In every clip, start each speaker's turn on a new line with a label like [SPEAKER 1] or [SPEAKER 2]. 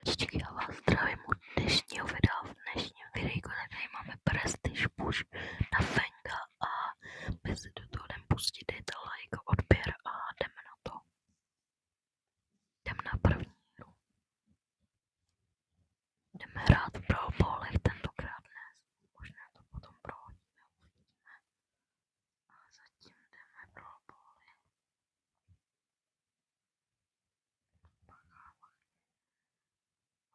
[SPEAKER 1] Čičky, já vás zdravím od dnešního videa. V dnešním videjku tady máme Prestige Push na Fenga a my si do toho jdem pustit, dejte like, odběr a jdeme na to. Jdem na první hru. Jdeme hrát v Brawl Ballech, tentokrát dnes. Možná to potom prohodíme, uvidíme. Ale zatím jdeme Brawl Bally.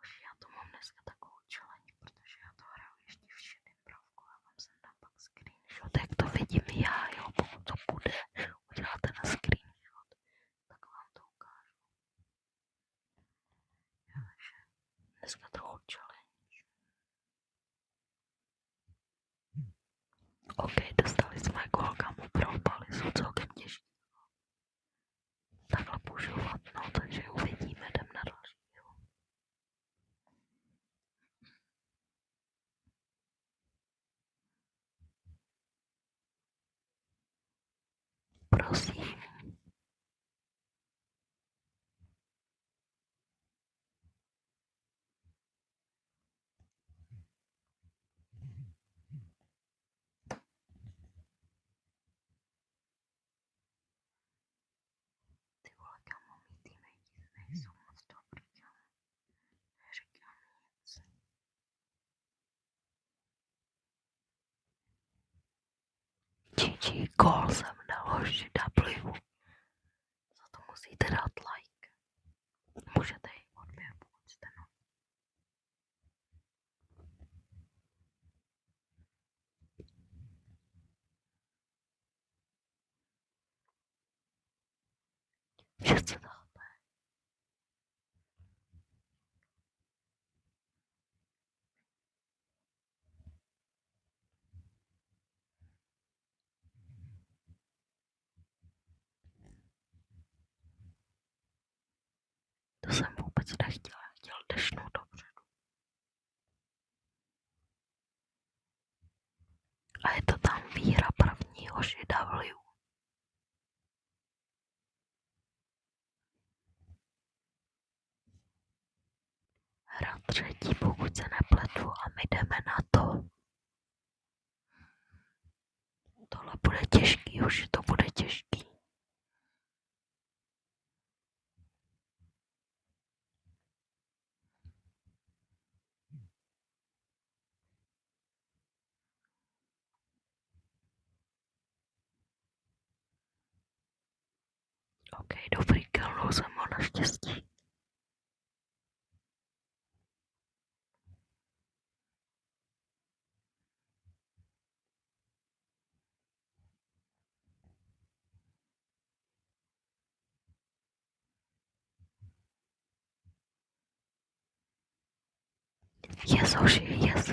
[SPEAKER 1] Už já to mám dneska takovou challenge, protože já to hraju ještě v šedém bravku a vám sem dám pak screenshot, jak to vidím já, jo, pokud to bude, uděláte na screenshot, tak vám to ukážu. Jo, takže dneska trochu challenge. OK, dostali jsme golkamu pro baly, jsou celkem těžký. Takhle pušovat, no, takže uvidíme, jdem na další hru. Prosím. Ty vole, kamo, mý teammates nejsou moc dobrý, kamo. Neříkám nic. GG, gól jsem dal hoši W. Za to musíte dát like. Můžete i odběr, pokud jste no. Že se dáte. To jsem vůbec nechtěl, já chtěl dešnout dopředu. A je to tam výhra prvního hoši W. Hra třetí, pokud se nepletu, a my jdeme na to. Tohle bude těžký, už to bude těžký. OK, dobrý, killnul jsem ho naštěstí. Yes, hoši, yes.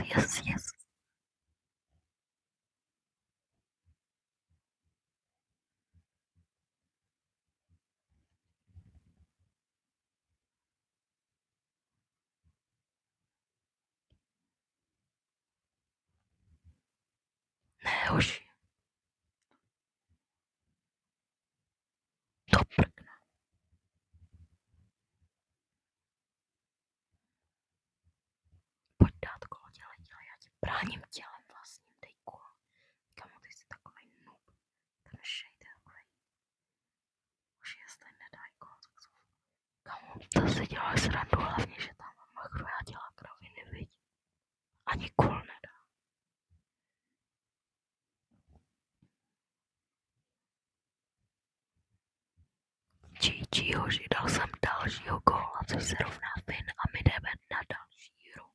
[SPEAKER 1] Ne, hoši. To prkne. Pojď dát kolo, dělej, já tě bráním tělem vlastním, dej kolo. Kamo, ty jsi takovej noob. Ten shade je takovej. Už jestli nedají kolo, tak jsou... Kamo, to si děláš srandu, hlavně, že tam machru já dělá kraviny, viď? Ani kol nedá. GG, hoši, dal jsem dalšího góla, což se rovná win a my jdeme na další hru.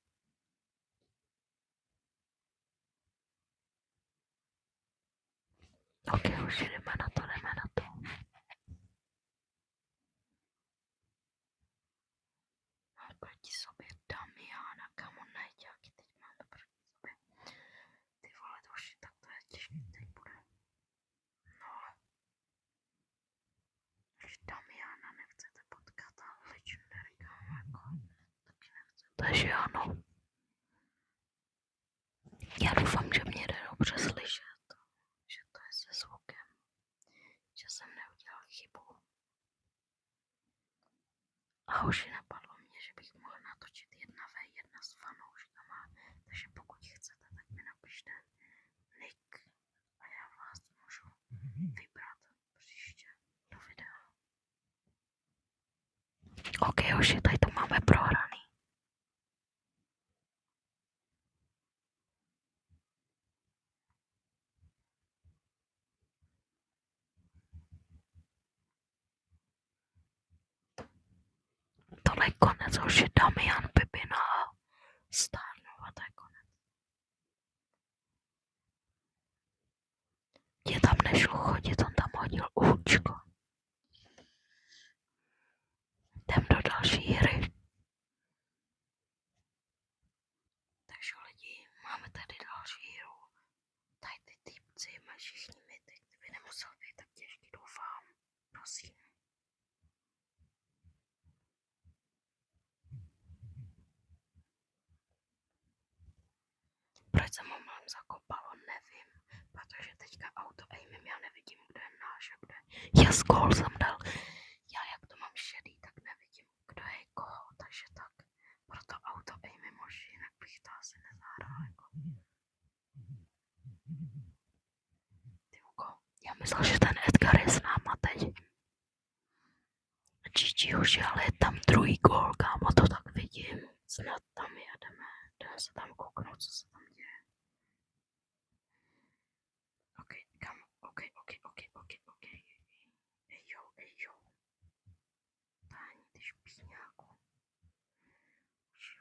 [SPEAKER 1] OK, už jdeme na to. Máme proti sobě Damiana, kamo, najďáky, teď máme proti sobě. Ty vole, hoši, tak to je těžký, teď bude. No. Už Damiana nechcete potkat, ale Legendary, kamo, jako, taky nechcete. Takže ano. Já doufám, že mě jde dobře slyšet, že to je se zvukem, že jsem neudělal chybu. A už napadlo mě, že bych mohl natočit konec, hoši, Damian, Pipina a stárnou a to je konec. Mě tam nešlo chodit, on tam hodil účko. Jdem do další hry. Takže lidi, máme tady další hru. Tady ty týpci mají všichni myty, kdyby nemusel být tak těžký, doufám. Prosím. Proč jsem ho málem zakopal, nevím. Protože teďka auto aimem, já nevidím, kdo je náš a kdo je. Já skol jsem dal. Já jak to mám šedý, tak nevidím, kdo je koho, takže tak. Proto auto aimem možná, jinak bych to asi nezahrál jako. Tyuko, já myslel, že ten Edgar je s náma teď. GG už, ale je tam druhý gól, kámo, to tak vidím. Snad tam jedeme, jdeme se tam kouknout, co se tam děje. Ok, kámo, ok. Ejo. Táni, ty špíňáku.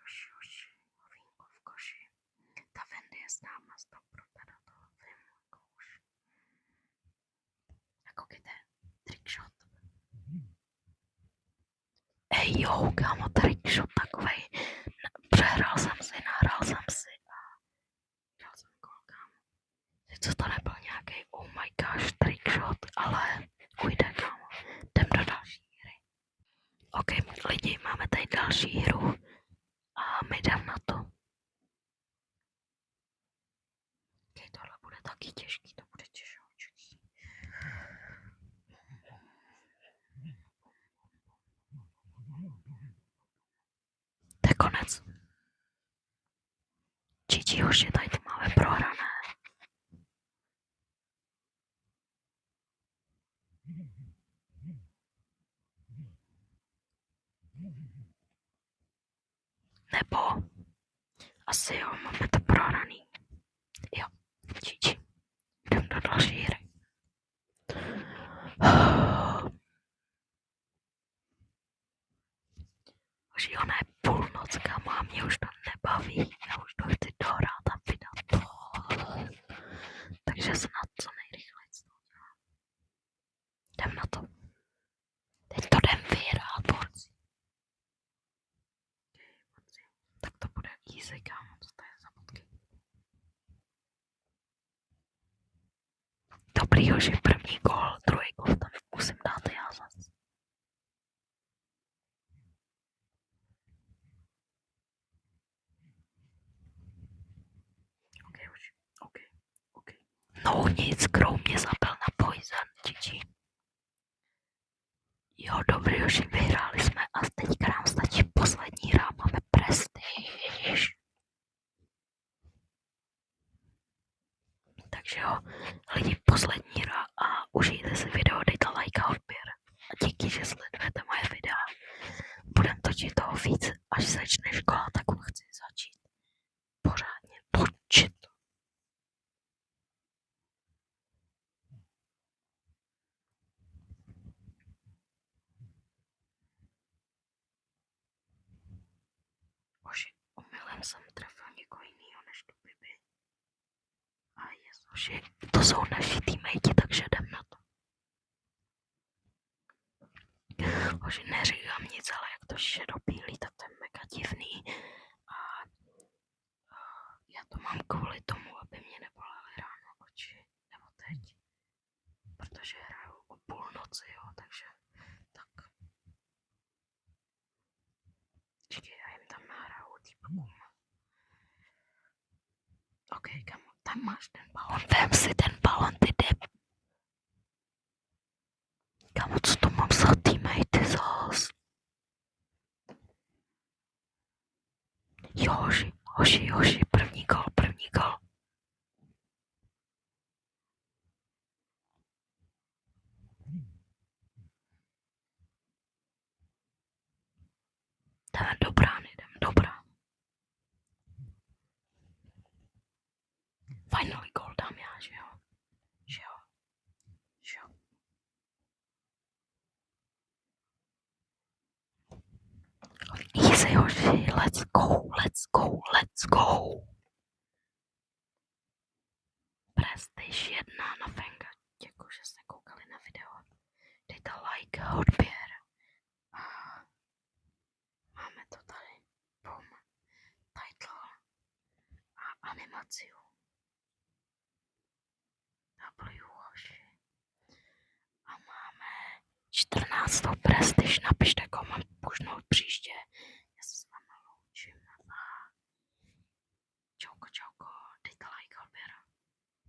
[SPEAKER 1] Oši, hovínko v koši. Ta Wendy je s náma, stop pro teda to vím, jako už. A koukejte, trickshot. Ejo, kámo, trickshot takovej. Přehrál jsem si, nahrál jsem si a dal jsem gól, kámo. Sice to nebyl nějaký oh my gosh trickshot, ale ujde, kámo. Jdem do další hry. Ok, lidi, máme tady další hru a my jdem na to. Ok, tohle bude taky těžký, to bude těžký. To je konec. GG hoši, tady to máme prohrané. Nebo asi jo, máme to prohraný. Jo, GG. Jdem do další hry. Hoši, ona je půlnoc, kámo, a mě už to nebaví. Já už to chci dohrát a vydat to. Takže snad co nejrychleji to udělám. Jdem na to. Teď to jdem vyhrát, borci. Tak to bude easy, kámo, co to je za bodky. Dobrý, hoši, první gól, druhý gól, tam musím dát já zase. Ok, hoši, ok. No nic, Crow mě zabil na poison, GG. Jo, dobrý, hoši, vyhráli jsme a teďka nám stačí poslední hra, máme prestiž. Takže jo, lidi, poslední hra a užijte si video, dejte like a odběr. A díky, že sledujete moje videa. Budem točit toho víc, až začne škola, tak už chci začít pořádně točit. Oši, omylem jsem trefil někoho jinýho než tu Bibi. A jezuši, to jsou naši teammatey, takže jdem na to. Oši, neříkám nic, ale jak to šedopílí, tak to je mega divný. A já to mám kvůli tomu, aby mě nebolely ráno oči, nebo teď. Protože hraju o půlnoci, jo, takže tak. Čekaj, já jim tam nahraju týpkům. Ok, kamo, tam máš ten balon, vem si ten balon, ty deb. Kamo, co to mám za teammatey zas? Jo, hoši, první gol. Jdeme do brány. Finally gol dám já, že jo? Easy, Prestiži, let's go, let's go, let's go. Prestiž 1 na Fenga. Děkuji, že jste koukali na video. Dejte like, odběr. A máme to tady. Bum. Title. A animaci. W hoši. A máme 14. prestiž. Napište koment, možnou příště. Já se s váma loučím. Čauko, čau.